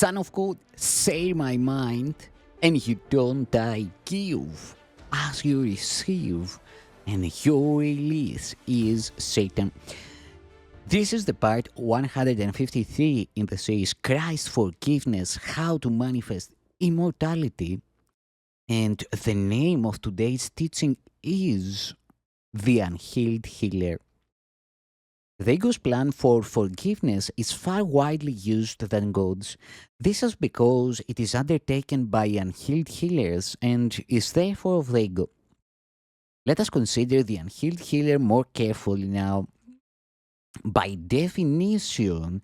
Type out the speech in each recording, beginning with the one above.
Son of God, say my mind, and you don't I give, as you receive, and your release is Satan. This is the part 153 in the series Christ Forgiveness, How to Manifest Immortality. And the name of today's teaching is The Unhealed Healer. The ego's plan for forgiveness is far widely used than God's. This is because it is undertaken by unhealed healers and is therefore of the ego. Let us consider the unhealed healer more carefully now. By definition,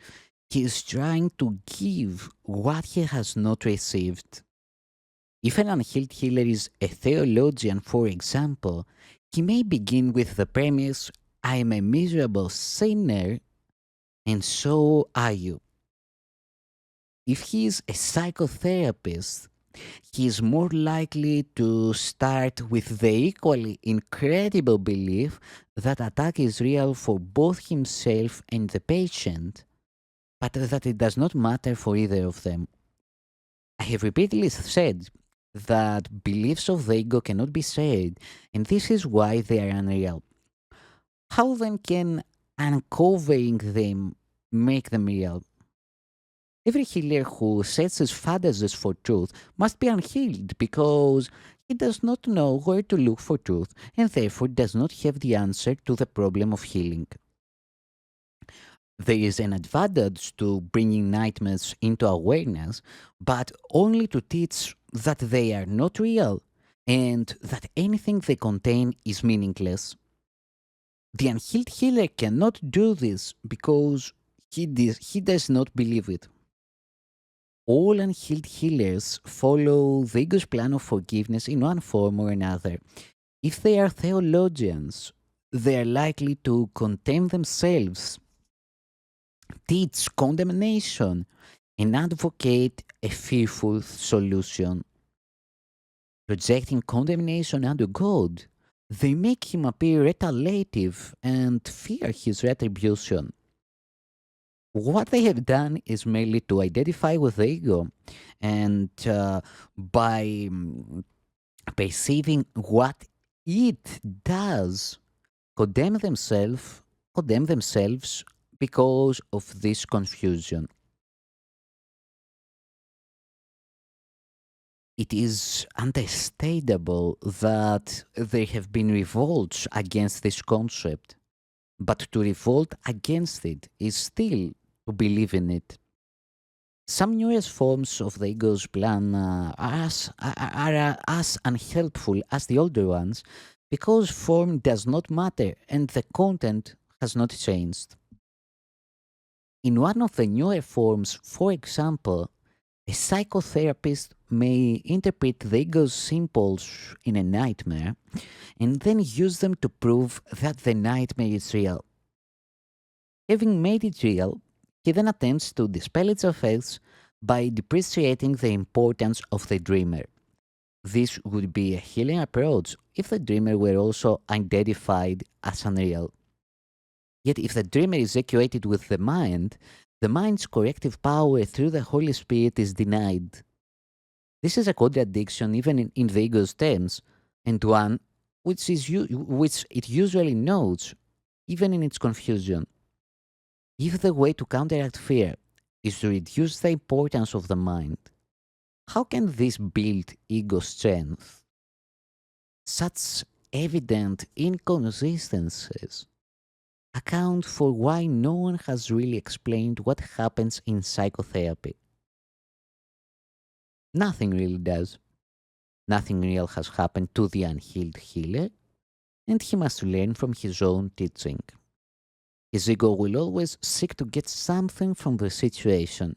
he is trying to give what he has not received. If an unhealed healer is a theologian, for example, he may begin with the premise, I am a miserable sinner and so are you. If he is a psychotherapist, he is more likely to start with the equally incredible belief that attack is real for both himself and the patient, but that it does not matter for either of them. I have repeatedly said that beliefs of the ego cannot be shared, and this is why they are unreal. How then can uncovering them make them real? Every healer who sets his fantasies for truth must be unhealed because he does not know where to look for truth and therefore does not have the answer to the problem of healing. There is an advantage to bringing nightmares into awareness, but only to teach that they are not real and that anything they contain is meaningless. The unhealed healer cannot do this because he does not believe it. All unhealed healers follow the ego's plan of forgiveness in one form or another. If they are theologians, they are likely to condemn themselves, teach condemnation, and advocate a fearful solution. Projecting condemnation onto God, they make him appear retaliative and fear his retribution. What they have done is merely to identify with the ego and by perceiving what it does condemn themselves because of this confusion. It is understandable that there have been revolts against this concept, but to revolt against it is still to believe in it. Some newest forms of the ego's plan are as unhelpful as the older ones because form does not matter and the content has not changed. In one of the newer forms, for example, a psychotherapist may interpret the ego's symbols in a nightmare and then use them to prove that the nightmare is real. Having made it real, he then attempts to dispel its effects by depreciating the importance of the dreamer. This would be a healing approach if the dreamer were also identified as unreal. Yet, if the dreamer is equated with the mind's corrective power through the Holy Spirit is denied. This is a contradiction even in the ego's terms, and one which it usually notes, even in its confusion. If the way to counteract fear is to reduce the importance of the mind, how can this build ego strength? Such evident inconsistencies account for why no one has really explained what happens in psychotherapy. Nothing really does. Nothing real has happened to the unhealed healer, and he must learn from his own teaching. His ego will always seek to get something from the situation.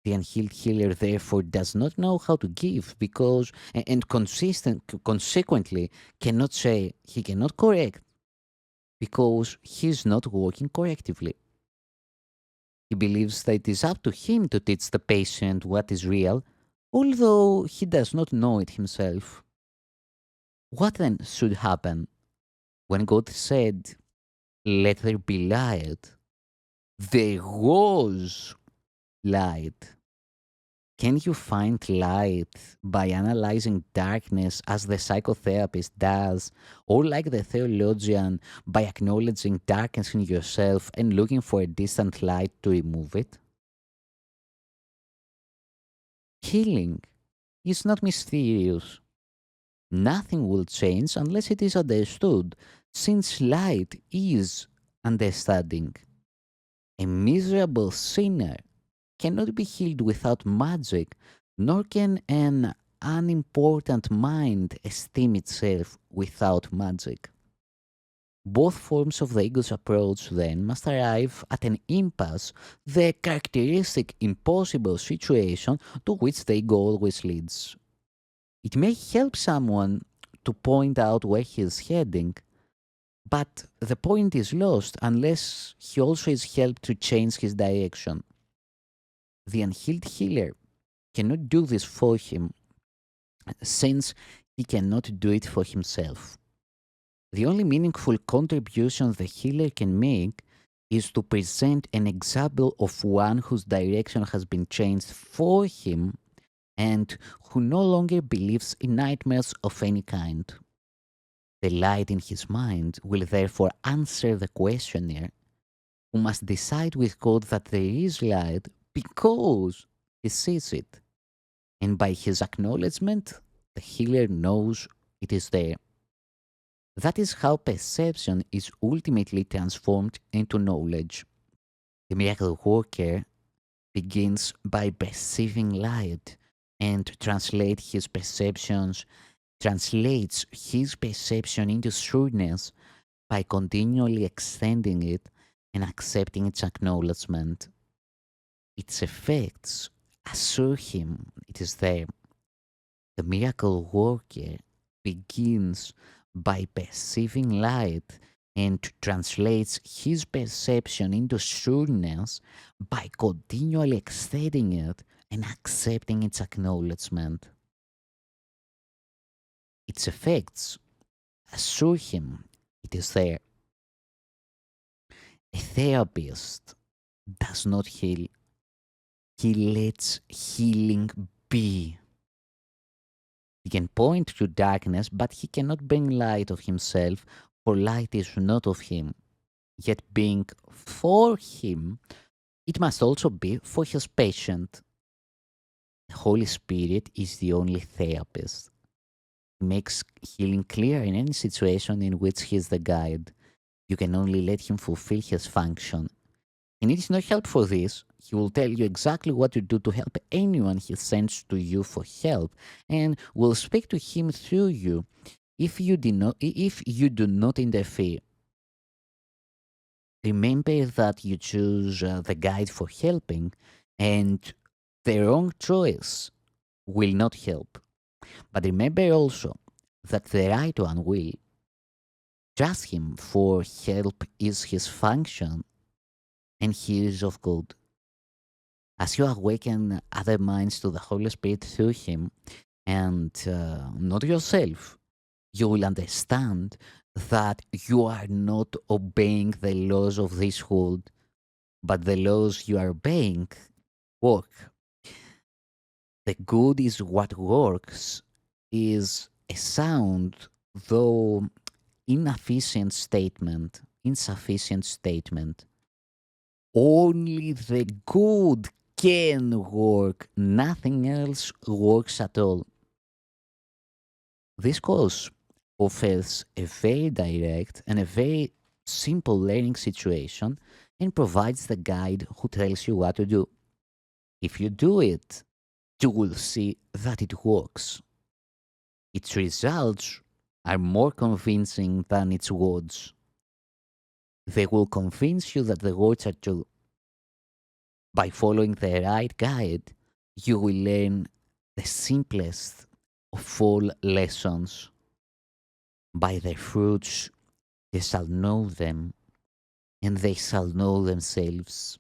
The unhealed healer therefore does not know how to give because and consequently cannot say he cannot correct because he is not working correctively. He believes that it is up to him to teach the patient what is real, although he does not know it himself. What then should happen? When God said, let there be light, there was light. Can you find light by analyzing darkness as the psychotherapist does, or like the theologian by acknowledging darkness in yourself and looking for a distant light to remove it? Healing is not mysterious. Nothing will change unless it is understood, since light is understanding. A miserable sinner cannot be healed without magic, nor can an unimportant mind esteem itself without magic. Both forms of the ego's approach then must arrive at an impasse, the characteristic impossible situation to which the ego always leads. It may help someone to point out where he is heading, but the point is lost unless he also is helped to change his direction. The unhealed healer cannot do this for him since he cannot do it for himself. The only meaningful contribution the healer can make is to present an example of one whose direction has been changed for him and who no longer believes in nightmares of any kind. The light in his mind will therefore answer the questioner, who must decide with God that there is light because he sees it. And by his acknowledgement, the healer knows it is there. That is how perception is ultimately transformed into knowledge. The miracle worker begins by perceiving light and translates his perception into shrewdness by continually extending it and accepting its acknowledgement. Its effects assure him it is there. The miracle worker begins by perceiving light and translates his perception into shrewdness by continually extending it and accepting its acknowledgement. Its effects assure him it is there. A therapist does not heal, he lets healing be. He can point to darkness, but he cannot bring light of himself, for light is not of him. Yet being for him, it must also be for his patient. The Holy Spirit is the only therapist. He makes healing clear in any situation in which he is the guide. You can only let him fulfill his function. He needs no help for this. He will tell you exactly what to do to help anyone he sends to you for help, and will speak to him through you if you do not interfere. Remember that you choose the guide for helping, and the wrong choice will not help. But remember also that the right one will. Trust him, for help is his function, and he is of good. As you awaken other minds to the Holy Spirit through him, and not yourself, you will understand that you are not obeying the laws of this world, but the laws you are obeying work. The good is what works is a sound, though insufficient statement. Only the good can work, nothing else works at all. This course offers a very direct and a very simple learning situation and provides the guide who tells you what to do. If you do it, you will see that it works. Its results are more convincing than its words. They will convince you that the words are true. By following the right guide, you will learn the simplest of all lessons. By their fruits they shall know them, and they shall know themselves.